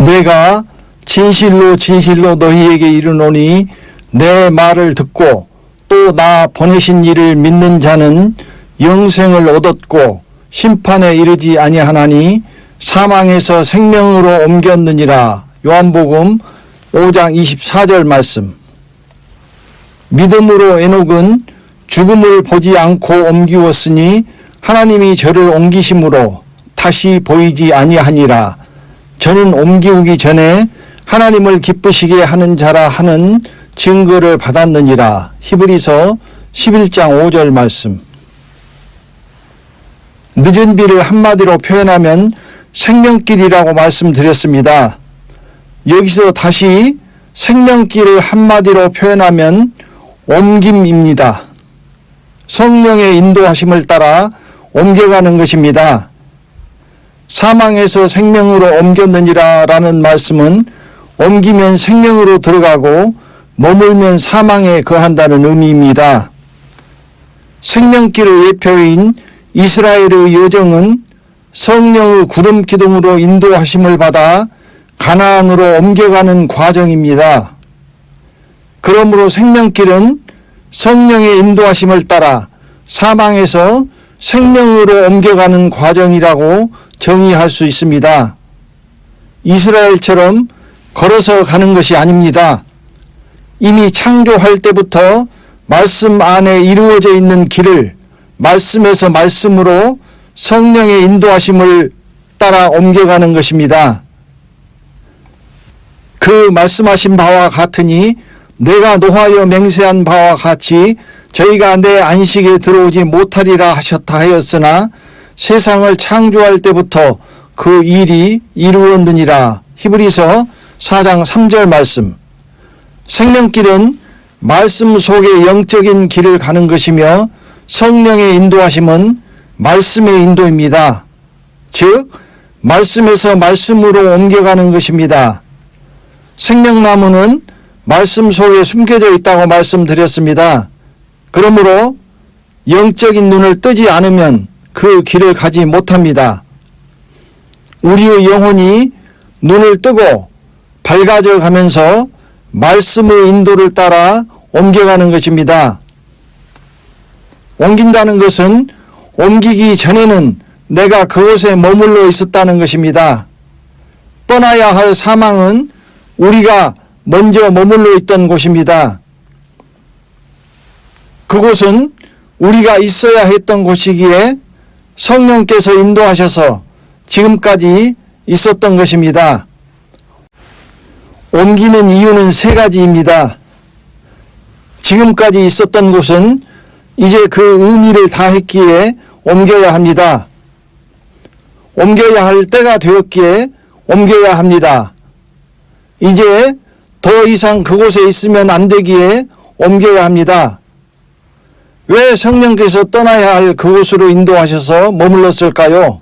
내가 진실로 진실로 너희에게 이르노니 내 말을 듣고 또 나 보내신 이를 믿는 자는 영생을 얻었고 심판에 이르지 아니하나니 사망에서 생명으로 옮겼느니라. 요한복음 5장 24절 말씀. 믿음으로 에녹은 죽음을 보지 않고 옮기었으니 하나님이 저를 옮기심으로 다시 보이지 아니하니라. 저는 옮기우기 전에 하나님을 기쁘시게 하는 자라 하는 증거를 받았느니라. 히브리서 11장 5절 말씀. 늦은 비를 한마디로 표현하면 생명길이라고 말씀드렸습니다. 여기서 다시 생명길을 한마디로 표현하면 옮김입니다. 성령의 인도하심을 따라 옮겨가는 것입니다. 사망에서 생명으로 옮겼느니라 라는 말씀은 옮기면 생명으로 들어가고 머물면 사망에 거한다는 의미입니다. 생명길의 예표인 이스라엘의 여정은 성령의 구름 기둥으로 인도하심을 받아 가나안으로 옮겨가는 과정입니다. 그러므로 생명길은 성령의 인도하심을 따라 사망에서 생명으로 옮겨가는 과정이라고 정의할 수 있습니다. 이스라엘처럼 걸어서 가는 것이 아닙니다. 이미 창조할 때부터 말씀 안에 이루어져 있는 길을 말씀에서 말씀으로 성령의 인도하심을 따라 옮겨가는 것입니다. 그 말씀하신 바와 같으니 내가 노하여 맹세한 바와 같이 저희가 내 안식에 들어오지 못하리라 하셨다 하였으나 세상을 창조할 때부터 그 일이 이루어지니라. 히브리서 4장 3절 말씀. 생명길은 말씀 속의 영적인 길을 가는 것이며 성령의 인도하심은 말씀의 인도입니다. 즉 말씀에서 말씀으로 옮겨가는 것입니다. 생명나무는 말씀 속에 숨겨져 있다고 말씀드렸습니다. 그러므로 영적인 눈을 뜨지 않으면 그 길을 가지 못합니다. 우리의 영혼이 눈을 뜨고 밝아져 가면서 말씀의 인도를 따라 옮겨가는 것입니다. 옮긴다는 것은 옮기기 전에는 내가 그곳에 머물러 있었다는 것입니다. 떠나야 할 사망은 우리가 먼저 머물러 있던 곳입니다. 그곳은 우리가 있어야 했던 곳이기에 성령께서 인도하셔서 지금까지 있었던 것입니다. 옮기는 이유는 세 가지입니다. 지금까지 있었던 곳은 이제 그 의미를 다했기에 옮겨야 합니다. 옮겨야 할 때가 되었기에 옮겨야 합니다. 이제 더 이상 그곳에 있으면 안 되기에 옮겨야 합니다. 왜 성령께서 떠나야 할 그곳으로 인도하셔서 머물렀을까요?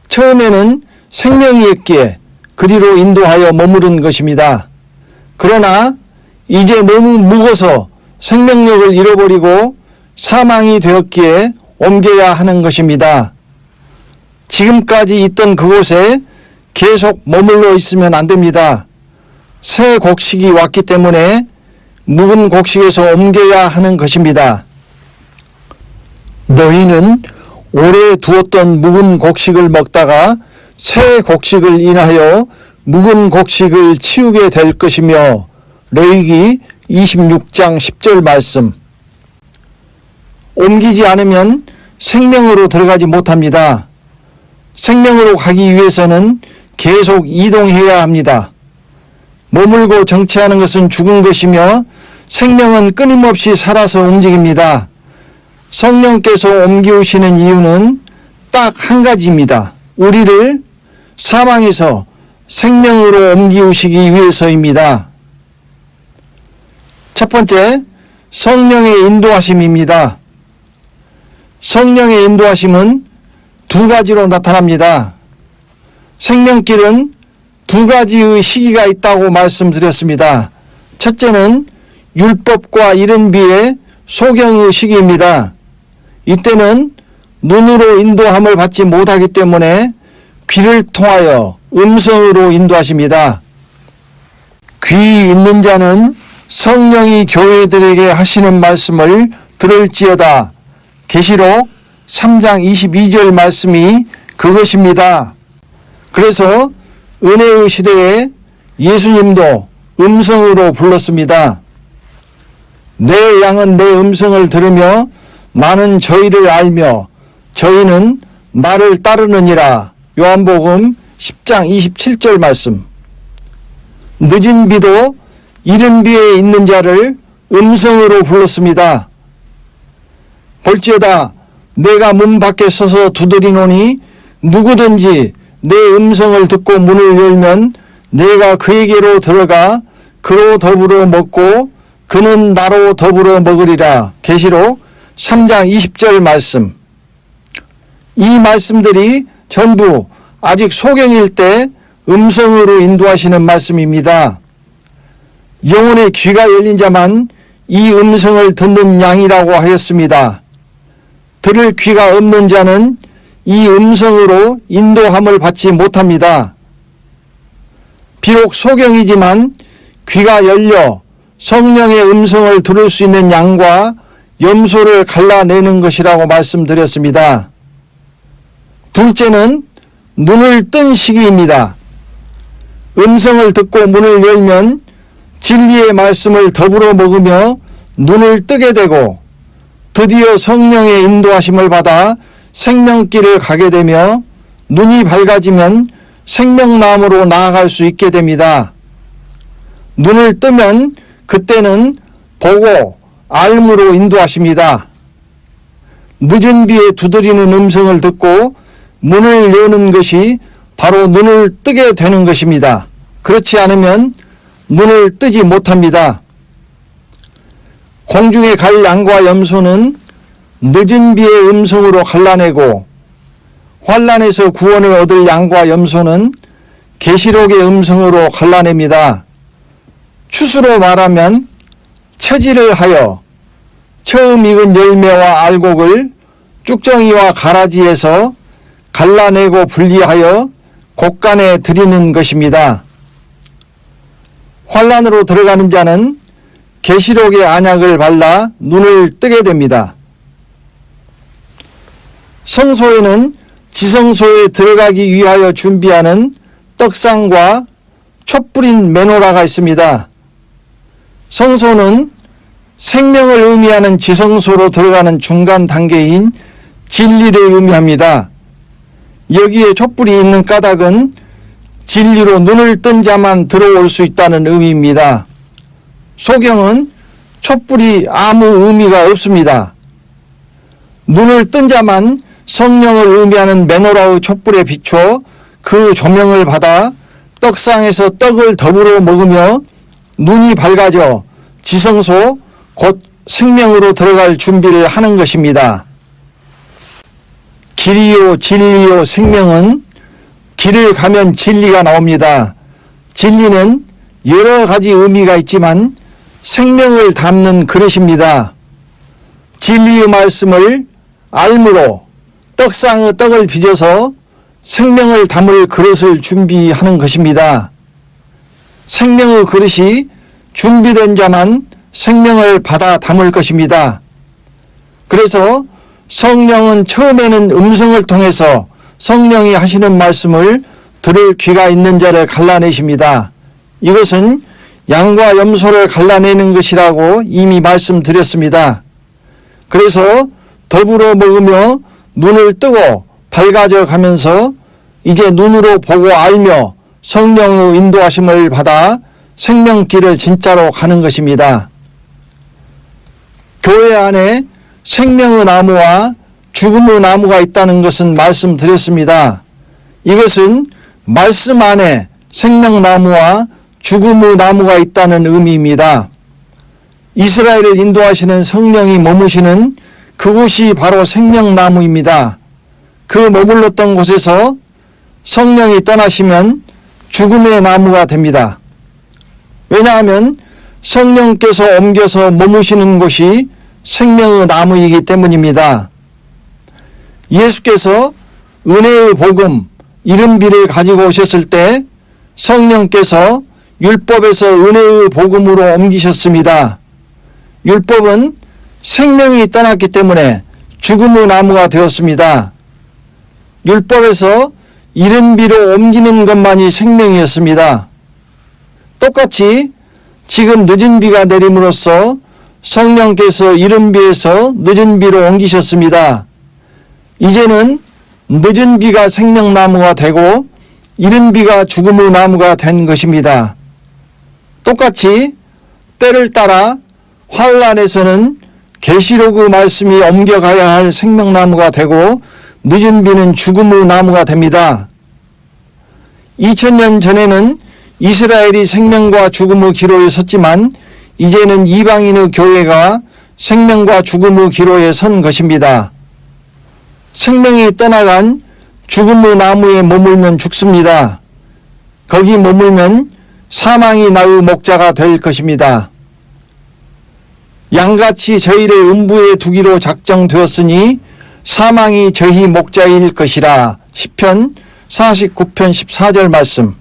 처음에는 생명이었기에 그리로 인도하여 머무른 것입니다. 그러나 이제 너무 묵어서 생명력을 잃어버리고 사망이 되었기에 옮겨야 하는 것입니다. 지금까지 있던 그곳에 계속 머물러 있으면 안 됩니다. 새 곡식이 왔기 때문에 묵은 곡식에서 옮겨야 하는 것입니다. 너희는 오래 두었던 묵은 곡식을 먹다가 새 곡식을 인하여 묵은 곡식을 치우게 될 것이며 레위기 26장 10절 말씀. 옮기지 않으면 생명으로 들어가지 못합니다. 생명으로 가기 위해서는 계속 이동해야 합니다. 머물고 정체하는 것은 죽은 것이며 생명은 끊임없이 살아서 움직입니다. 성령께서 옮기우시는 이유는 딱 한 가지입니다. 우리를 사망에서 생명으로 옮기우시기 위해서입니다. 첫 번째, 성령의 인도하심입니다. 성령의 인도하심은 두 가지로 나타납니다. 생명길은 두 가지의 시기가 있다고 말씀드렸습니다. 첫째는 율법과 이른 비의 소경의 시기입니다. 이때는 눈으로 인도함을 받지 못하기 때문에 귀를 통하여 음성으로 인도하십니다. 귀 있는 자는 성령이 교회들에게 하시는 말씀을 들을지어다. 계시록 3장 22절 말씀이 그것입니다. 그래서 은혜의 시대에 예수님도 음성으로 불렀습니다. 내 양은 내 음성을 들으며 나는 저희를 알며 저희는 나를 따르느니라. 요한복음 10장 27절 말씀. 늦은 비도 이른 비에 있는 자를 음성으로 불렀습니다. 볼지어다 내가 문 밖에 서서 두드리노니 누구든지 내 음성을 듣고 문을 열면 내가 그에게로 들어가 그로 더불어 먹고 그는 나로 더불어 먹으리라. 계시록 3장 20절 말씀. 이 말씀들이 전부 아직 소경일 때 음성으로 인도하시는 말씀입니다. 영혼의 귀가 열린 자만 이 음성을 듣는 양이라고 하였습니다. 들을 귀가 없는 자는 이 음성으로 인도함을 받지 못합니다. 비록 소경이지만 귀가 열려 성령의 음성을 들을 수 있는 양과 염소를 갈라내는 것이라고 말씀드렸습니다. 둘째는 눈을 뜬 시기입니다. 음성을 듣고 문을 열면 진리의 말씀을 더불어 먹으며 눈을 뜨게 되고 드디어 성령의 인도하심을 받아 생명길을 가게 되며 눈이 밝아지면 생명나무로 나아갈 수 있게 됩니다. 눈을 뜨면 그때는 보고 알므로 인도하십니다. 늦은 비에 두드리는 음성을 듣고 문을 여는 것이 바로 눈을 뜨게 되는 것입니다. 그렇지 않으면 눈을 뜨지 못합니다. 공중에 갈 양과 염소는 늦은 비의 음성으로 갈라내고 환난에서 구원을 얻을 양과 염소는 계시록의 음성으로 갈라냅니다. 추수로 말하면 채질을 하여 처음 익은 열매와 알곡을 쭉정이와 가라지에서 갈라내고 분리하여 곡간에 드리는 것입니다. 환난으로 들어가는 자는 계시록의 안약을 발라 눈을 뜨게 됩니다. 성소에는 지성소에 들어가기 위하여 준비하는 떡상과 촛불인 메노라가 있습니다. 성소는 생명을 의미하는 지성소로 들어가는 중간 단계인 진리를 의미합니다. 여기에 촛불이 있는 까닭은 진리로 눈을 뜬 자만 들어올 수 있다는 의미입니다. 소경은 촛불이 아무 의미가 없습니다. 눈을 뜬 자만 성령을 의미하는 메노라의 촛불에 비춰 그 조명을 받아 떡상에서 떡을 더불어 먹으며 눈이 밝아져 지성소 곧 생명으로 들어갈 준비를 하는 것입니다. 길이요 진리요 생명은 길을 가면 진리가 나옵니다. 진리는 여러 가지 의미가 있지만 생명을 담는 그릇입니다. 진리의 말씀을 알므로 떡상의 떡을 빚어서 생명을 담을 그릇을 준비하는 것입니다. 생명의 그릇이 준비된 자만 생명을 받아 담을 것입니다. 그래서 성령은 처음에는 음성을 통해서 성령이 하시는 말씀을 들을 귀가 있는 자를 갈라내십니다. 이것은 양과 염소를 갈라내는 것이라고 이미 말씀드렸습니다. 그래서 더불어 먹으며 눈을 뜨고 밝아져 가면서 이제 눈으로 보고 알며 성령의 인도하심을 받아 생명길을 진짜로 가는 것입니다. 교회 안에 생명의 나무와 죽음의 나무가 있다는 것은 말씀드렸습니다. 이것은 말씀 안에 생명나무와 죽음의 나무가 있다는 의미입니다. 이스라엘을 인도하시는 성령이 머무시는 그곳이 바로 생명나무입니다. 그 머물렀던 곳에서 성령이 떠나시면 죽음의 나무가 됩니다. 왜냐하면 성령께서 옮겨서 머무시는 곳이 생명의 나무이기 때문입니다. 예수께서 은혜의 복음, 이른비를 가지고 오셨을 때 성령께서 율법에서 은혜의 복음으로 옮기셨습니다. 율법은 생명이 떠났기 때문에 죽음의 나무가 되었습니다. 율법에서 이른비로 옮기는 것만이 생명이었습니다. 똑같이 지금 늦은 비가 내림으로써 성령께서 이른비에서 늦은 비로 옮기셨습니다. 이제는 늦은 비가 생명나무가 되고 이른 비가 죽음의 나무가 된 것입니다. 똑같이 때를 따라 환란에서는 계시록의 말씀이 옮겨가야 할 생명나무가 되고 늦은 비는 죽음의 나무가 됩니다. 2000년 전에는 이스라엘이 생명과 죽음의 기로에 섰지만 이제는 이방인의 교회가 생명과 죽음의 기로에 선 것입니다. 생명이 떠나간 죽음의 나무에 머물면 죽습니다. 거기 머물면 사망이 나의 목자가 될 것입니다. 양같이 저희를 음부에 두기로 작정되었으니 사망이 저희 목자일 것이라. 시편 49편 14절 말씀.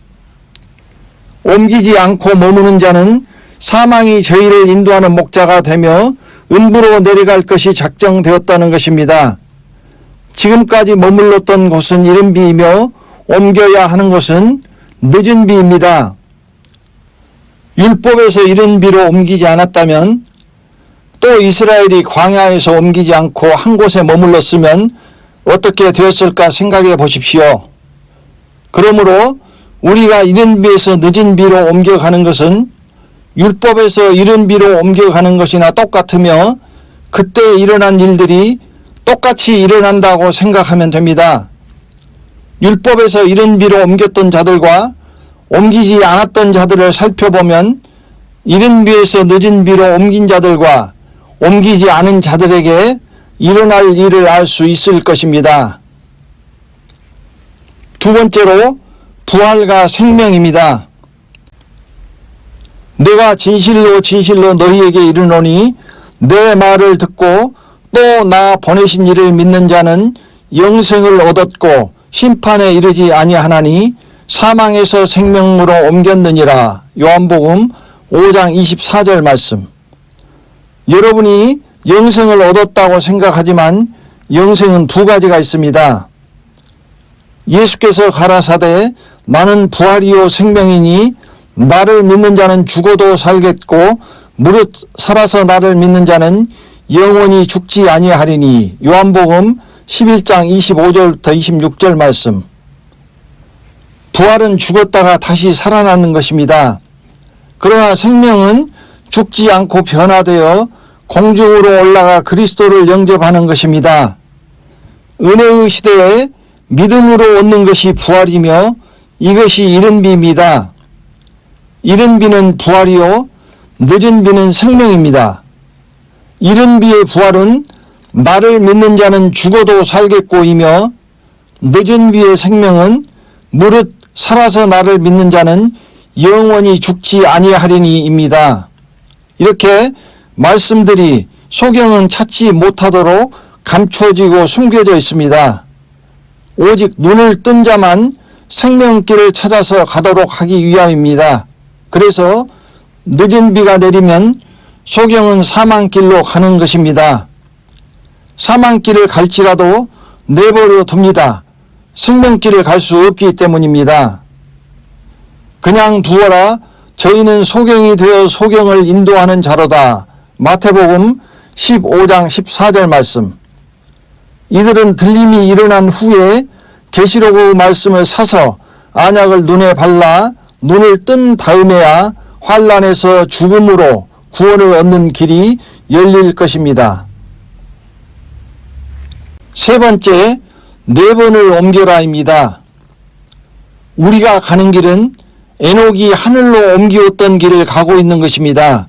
옮기지 않고 머무는 자는 사망이 저희를 인도하는 목자가 되며 음부로 내려갈 것이 작정되었다는 것입니다. 지금까지 머물렀던 곳은 이른 비이며 옮겨야 하는 곳은 늦은 비입니다. 율법에서 이른 비로 옮기지 않았다면 또 이스라엘이 광야에서 옮기지 않고 한 곳에 머물렀으면 어떻게 되었을까 생각해 보십시오. 그러므로 우리가 이른 비에서 늦은 비로 옮겨가는 것은 율법에서 이른 비로 옮겨가는 것이나 똑같으며 그때 일어난 일들이 똑같이 일어난다고 생각하면 됩니다. 율법에서 이른 비로 옮겼던 자들과 옮기지 않았던 자들을 살펴보면 이른 비에서 늦은 비로 옮긴 자들과 옮기지 않은 자들에게 일어날 일을 알 수 있을 것입니다. 두 번째로 부활과 생명입니다. 내가 진실로 진실로 너희에게 이르노니 내 말을 듣고 또 나 보내신 이를 믿는 자는 영생을 얻었고 심판에 이르지 아니하나니 사망에서 생명으로 옮겼느니라. 요한복음 5장 24절 말씀. 여러분이 영생을 얻었다고 생각하지만 영생은 두 가지가 있습니다. 예수께서 가라사대 나는 부활이요 생명이니 나를 믿는 자는 죽어도 살겠고 무릇 살아서 나를 믿는 자는 영원히 죽지 아니하리니. 요한복음 11장 25절부터 26절 말씀. 부활은 죽었다가 다시 살아나는 것입니다. 그러나 생명은 죽지 않고 변화되어 공중으로 올라가 그리스도를 영접하는 것입니다. 은혜의 시대에 믿음으로 얻는 것이 부활이며 이것이 이른 비입니다. 이른 비는 부활이요 늦은 비는 생명입니다. 이른 비의 부활은 나를 믿는 자는 죽어도 살겠고이며 늦은 비의 생명은 무릇 살아서 나를 믿는 자는 영원히 죽지 아니하리니입니다. 이렇게 말씀들이 소경은 찾지 못하도록 감추어지고 숨겨져 있습니다. 오직 눈을 뜬 자만 생명길을 찾아서 가도록 하기 위함입니다. 그래서 늦은 비가 내리면 소경은 사망길로 가는 것입니다. 사망길을 갈지라도 내버려 둡니다. 생명길을 갈 수 없기 때문입니다. 그냥 두어라 저희는 소경이 되어 소경을 인도하는 자로다. 마태복음 15장 14절 말씀. 이들은 들림이 일어난 후에 계시록의 말씀을 사서 안약을 눈에 발라 눈을 뜬 다음에야 환란에서 죽음으로 구원을 얻는 길이 열릴 것입니다. 세 번째, 네 번을 옮겨라입니다. 우리가 가는 길은 에녹이 하늘로 옮기었던 길을 가고 있는 것입니다.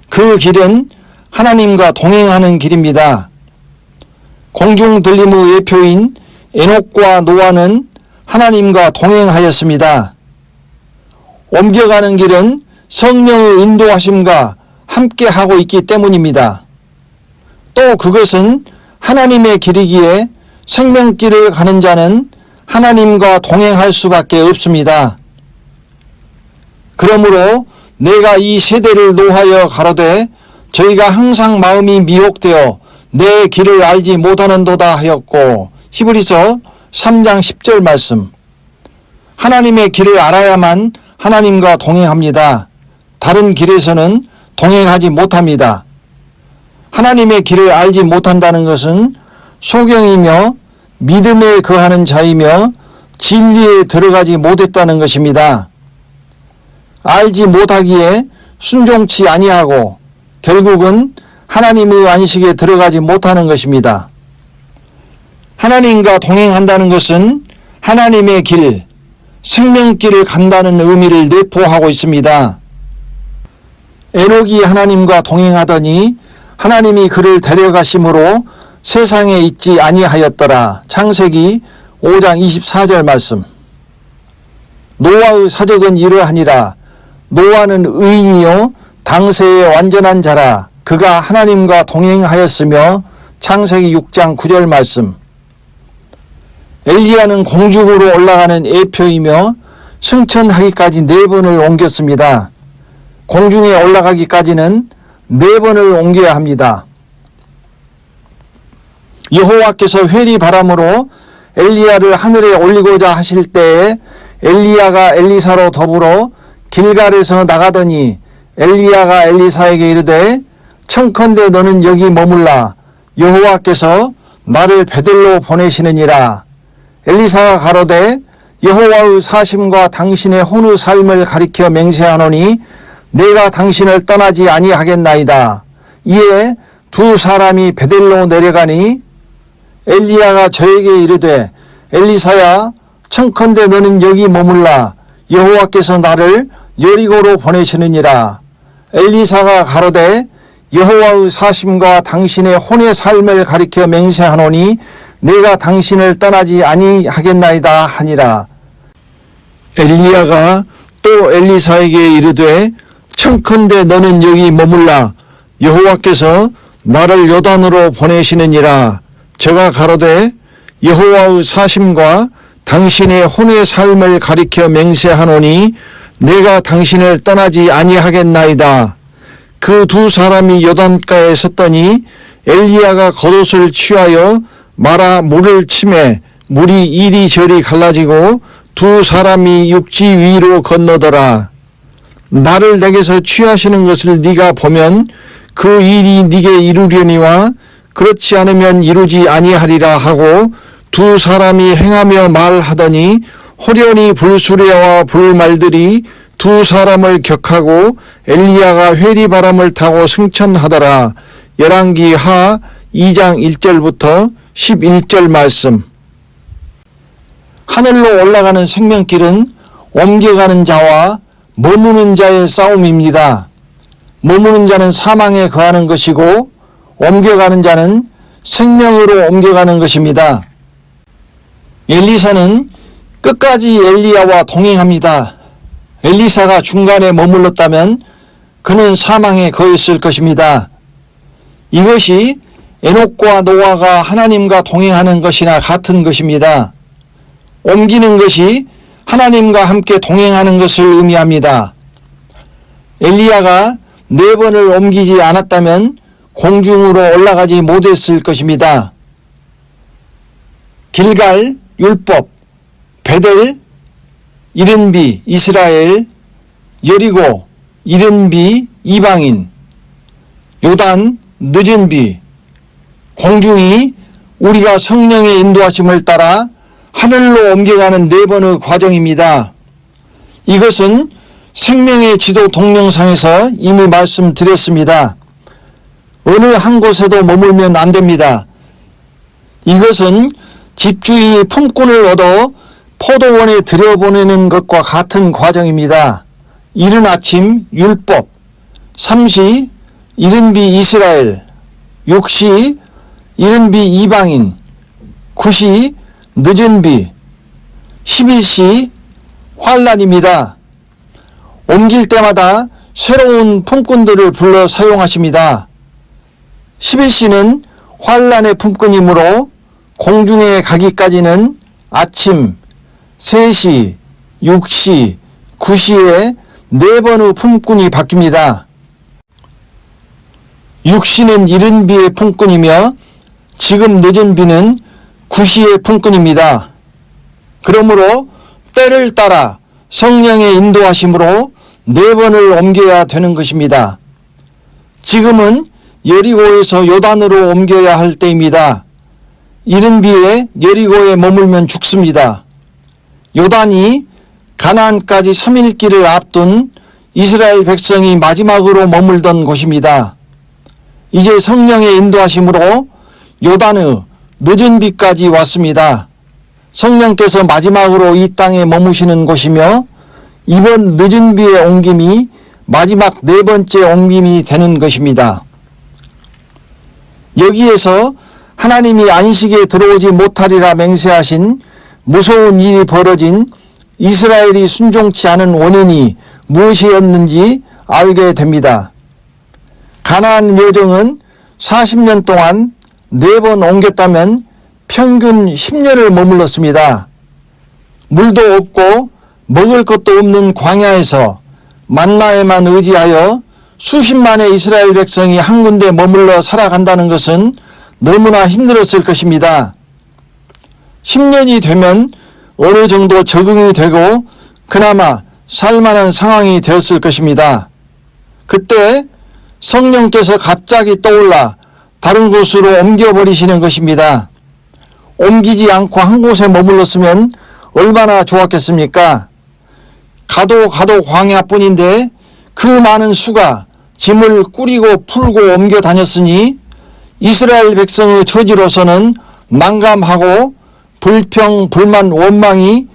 그 길은 하나님과 동행하는 길입니다. 공중 들림의 예표인 에녹과 노아는 하나님과 동행하였습니다. 옮겨가는 길은 성령의 인도하심과 함께하고 있기 때문입니다. 또 그것은 하나님의 길이기에 생명길을 가는 자는 하나님과 동행할 수밖에 없습니다. 그러므로 내가 이 세대를 노하여 가로되 저희가 항상 마음이 미혹되어 내 길을 알지 못하는도다 하였고, 히브리서 3장 10절 말씀. 하나님의 길을 알아야만 하나님과 동행합니다. 다른 길에서는 동행하지 못합니다. 하나님의 길을 알지 못한다는 것은 소경이며 믿음에 거하는 자이며 진리에 들어가지 못했다는 것입니다. 알지 못하기에 순종치 아니하고 결국은 하나님의 안식에 들어가지 못하는 것입니다. 하나님과 동행한다는 것은 하나님의 길, 생명길을 간다는 의미를 내포하고 있습니다. 에녹이 하나님과 동행하더니 하나님이 그를 데려가심으로 세상에 있지 아니하였더라. 창세기 5장 24절 말씀. 노아의 사적은 이러하니라. 노아는 의인이요 당세의 완전한 자라. 그가 하나님과 동행하였으며. 창세기 6장 9절 말씀. 엘리야는 공중으로 올라가는 예표이며 승천하기까지 4번을 옮겼습니다. 공중에 올라가기까지는 4번을 옮겨야 합니다. 여호와께서 회리 바람으로 엘리야를 하늘에 올리고자 하실 때에 엘리야가 엘리사로 더불어 길갈에서 나가더니 엘리야가 엘리사에게 이르되 청컨대 너는 여기 머물라. 여호와께서 나를 베델로 보내시느니라. 엘리사가 가로되 여호와의 사심과 당신의 혼의 삶을 가리켜 맹세하노니 내가 당신을 떠나지 아니하겠나이다. 이에 두 사람이 베델로 내려가니 엘리야가 저에게 이르되 엘리사야 청컨대 너는 여기 머물라. 여호와께서 나를 여리고로 보내시느니라. 엘리사가 가로되 여호와의 사심과 당신의 혼의 삶을 가리켜 맹세하노니 내가 당신을 떠나지 아니하겠나이다 하니라. 엘리야가 또 엘리사에게 이르되 청컨대 너는 여기 머물라. 여호와께서 나를 요단으로 보내시느니라. 저가 가로되 여호와의 사심과 당신의 혼의 삶을 가리켜 맹세하노니 내가 당신을 떠나지 아니하겠나이다. 그 두 사람이 요단가에 섰더니 엘리야가 겉옷을 취하여 말아 물을 치매 물이 이리저리 갈라지고 두 사람이 육지 위로 건너더라. 나를 내게서 취하시는 것을 네가 보면 그 일이 네게 이루려니와 그렇지 않으면 이루지 아니하리라 하고 두 사람이 행하며 말하더니 호련히 불수레와 불말들이 두 사람을 격하고 엘리야가 회리바람을 타고 승천하더라. 열왕기 하 2장 1절부터 11절 말씀. 하늘로 올라가는 생명길은 옮겨가는 자와 머무는 자의 싸움입니다. 머무는 자는 사망에 거하는 것이고 옮겨가는 자는 생명으로 옮겨가는 것입니다. 엘리사는 끝까지 엘리야와 동행합니다. 엘리사가 중간에 머물렀다면 그는 사망에 거했을 것입니다. 이것이 에녹과 노아가 하나님과 동행하는 것이나 같은 것입니다. 옮기는 것이 하나님과 함께 동행하는 것을 의미합니다. 엘리야가 4번을 옮기지 않았다면 공중으로 올라가지 못했을 것입니다. 길갈, 율법, 베델, 이른비, 이스라엘, 여리고, 이른비, 이방인, 요단, 늦은비, 공중이 우리가 성령의 인도하심을 따라 하늘로 옮겨가는 4번의 과정입니다. 이것은 생명의 지도 동영상에서 이미 말씀드렸습니다. 어느 한 곳에도 머물면 안 됩니다. 이것은 집주인이 품꾼을 얻어 포도원에 들여보내는 것과 같은 과정입니다. 이른 아침 율법, 3시 이른비 이스라엘, 6시 이른비 이방인, 9시 늦은비, 11시 환란입니다. 옮길 때마다 새로운 품꾼들을 불러 사용하십니다. 11시는 환란의 품꾼이므로 공중에 가기까지는 아침, 3시, 6시, 9시에 4번의 품꾼이 바뀝니다. 6시는 이른 비의 품꾼이며 지금 늦은 비는 9시의 품꾼입니다. 그러므로 때를 따라 성령의 인도하심으로 4번을 옮겨야 되는 것입니다. 지금은 여리고에서 요단으로 옮겨야 할 때입니다. 이른 비에 여리고에 머물면 죽습니다. 요단이 가나안까지 3일 길을 앞둔 이스라엘 백성이 마지막으로 머물던 곳입니다. 이제 성령의 인도하심으로 요단의 늦은 비까지 왔습니다. 성령께서 마지막으로 이 땅에 머무시는 곳이며 이번 늦은 비의 옮김이 마지막 4번째 옮김이 되는 것입니다. 여기에서 하나님이 안식에 들어오지 못하리라 맹세하신 무서운 일이 벌어진 이스라엘이 순종치 않은 원인이 무엇이었는지 알게 됩니다. 가나안 여정은 40년 동안 4번 옮겼다면 평균 10년을 머물렀습니다. 물도 없고 먹을 것도 없는 광야에서 만나에만 의지하여 수십만의 이스라엘 백성이 한 군데 머물러 살아간다는 것은 너무나 힘들었을 것입니다. 10년이 되면 어느 정도 적응이 되고 그나마 살만한 상황이 되었을 것입니다. 그때 성령께서 갑자기 떠올라 다른 곳으로 옮겨버리시는 것입니다. 옮기지 않고 한 곳에 머물렀으면 얼마나 좋았겠습니까? 가도 광야뿐인데 그 많은 수가 짐을 꾸리고 풀고 옮겨 다녔으니 이스라엘 백성의 처지로서는 난감하고 불평, 불만, 원망이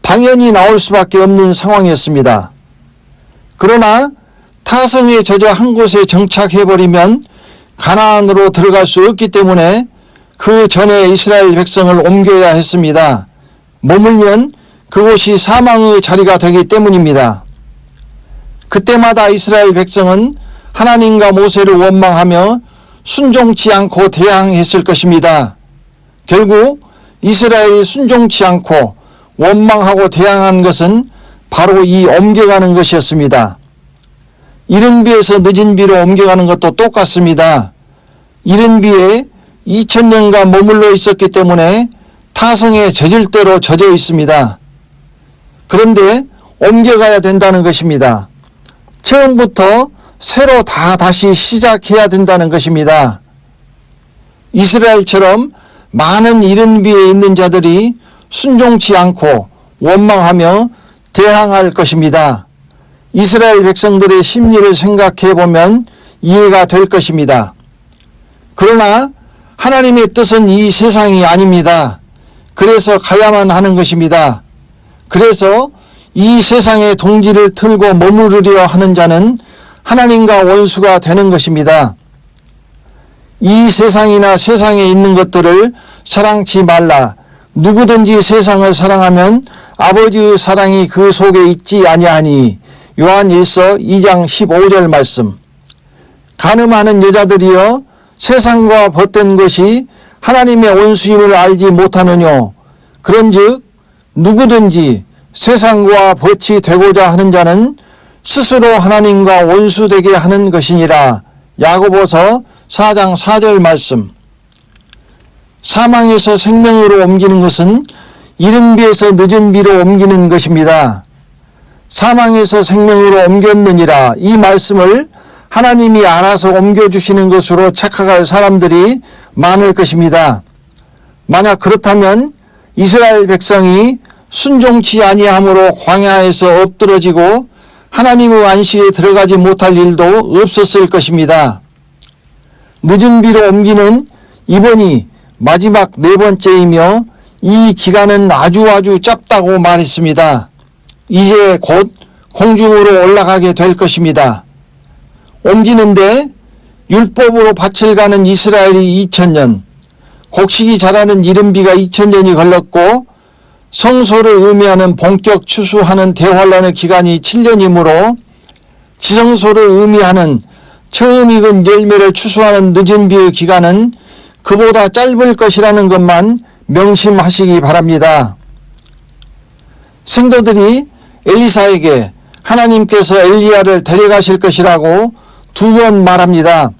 당연히 나올 수밖에 없는 상황이었습니다. 그러나 타성에 젖어 한 곳에 정착해버리면 가나안으로 들어갈 수 없기 때문에 그 전에 이스라엘 백성을 옮겨야 했습니다. 머물면 그곳이 사망의 자리가 되기 때문입니다. 그때마다 이스라엘 백성은 하나님과 모세를 원망하며 순종치 않고 대항했을 것입니다. 결국 이스라엘이 순종치 않고 원망하고 대항한 것은 바로 이 옮겨가는 것이었습니다. 이른 비에서 늦은 비로 옮겨가는 것도 똑같습니다. 이른 비에 2000년간 머물러 있었기 때문에 타성에 젖을 대로 젖어 있습니다. 그런데 옮겨가야 된다는 것입니다. 처음부터 새로 다시 시작해야 된다는 것입니다. 이스라엘처럼 많은 이른 비에 있는 자들이 순종치 않고 원망하며 대항할 것입니다. 이스라엘 백성들의 심리를 생각해 보면 이해가 될 것입니다. 그러나 하나님의 뜻은 이 세상이 아닙니다. 그래서 가야만 하는 것입니다. 그래서 이 세상의 동지를 틀고 머무르려 하는 자는 하나님과 원수가 되는 것입니다. 이 세상이나 세상에 있는 것들을 사랑치 말라. 누구든지 세상을 사랑하면 아버지의 사랑이 그 속에 있지 아니하니. 요한 1서 2장 15절 말씀. 간음하는 여자들이여 세상과 벗된 것이 하나님의 원수임을 알지 못하느뇨. 그런즉 누구든지 세상과 벗이 되고자 하는 자는 스스로 하나님과 원수되게 하는 것이니라. 야고보서 4장 4절 말씀. 사망에서 생명으로 옮기는 것은 이른 비에서 늦은 비로 옮기는 것입니다. 사망에서 생명으로 옮겼느니라. 이 말씀을 하나님이 알아서 옮겨주시는 것으로 착각할 사람들이 많을 것입니다. 만약 그렇다면 이스라엘 백성이 순종치 아니함으로 광야에서 엎드러지고 하나님의 안식에 들어가지 못할 일도 없었을 것입니다. 늦은 비로 옮기는 이번이 마지막 4번째이며 이 기간은 아주 짧다고 말했습니다. 이제 곧 공중으로 올라가게 될 것입니다. 옮기는데 율법으로 밭을 가는 이스라엘이 2000년, 곡식이 자라는 이른비가 2000년이 걸렸고 성소를 의미하는 본격 추수하는 대환란의 기간이 7년이므로 지성소를 의미하는 처음 익은 열매를 추수하는 늦은 비의 기간은 그보다 짧을 것이라는 것만 명심하시기 바랍니다. 성도들이 엘리사에게 하나님께서 엘리야를 데려가실 것이라고 2번 말합니다.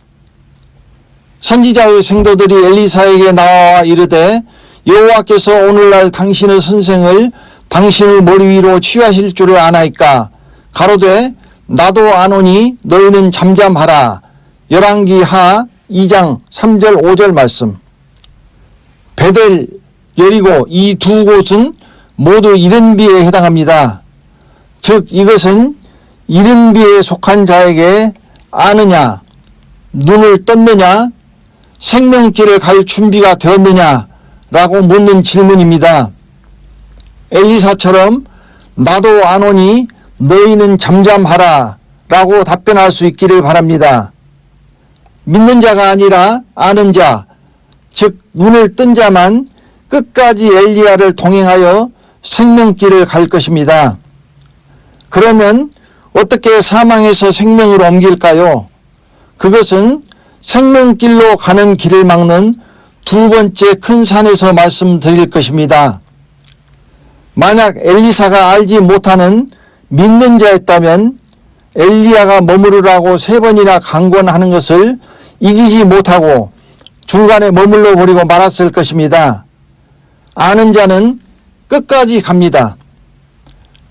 선지자의 성도들이 엘리사에게 나와 이르되 여호와께서 오늘날 당신의 선생을 당신의 머리 위로 취하실 줄을 아나이까 가로되 나도 아노니 너희는 잠잠하라. 열왕기하 2장 3절 5절 말씀. 베델, 여리고 이 두 곳은 모두 이른비에 해당합니다. 즉 이것은 이른비에 속한 자에게 아느냐, 눈을 떴느냐, 생명길을 갈 준비가 되었느냐라고 묻는 질문입니다. 엘리사처럼 나도 아노니 너희는 잠잠하라 라고 답변할 수 있기를 바랍니다. 믿는 자가 아니라 아는 자, 즉 눈을 뜬 자만 끝까지 엘리야를 동행하여 생명길을 갈 것입니다. 그러면 어떻게 사망에서 생명으로 옮길까요? 그것은 생명길로 가는 길을 막는 2번째 큰 산에서 말씀드릴 것입니다. 만약 엘리사가 알지 못하는 믿는 자였다면 엘리야가 머무르라고 3번이나 강권하는 것을 이기지 못하고 중간에 머물러 버리고 말았을 것입니다. 아는 자는 끝까지 갑니다.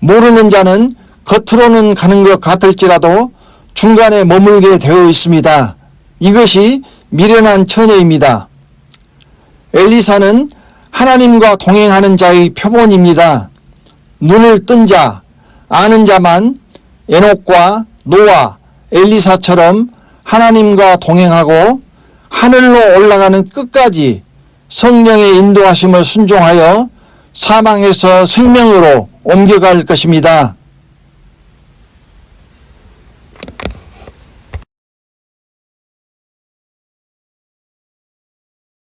모르는 자는 겉으로는 가는 것 같을지라도 중간에 머물게 되어 있습니다. 이것이 미련한 처녀입니다. 엘리사는 하나님과 동행하는 자의 표본입니다. 눈을 뜬 자, 아는 자만 에녹과 노아, 엘리사처럼 하나님과 동행하고 하늘로 올라가는 끝까지 성령의 인도하심을 순종하여 사망에서 생명으로 옮겨갈 것입니다.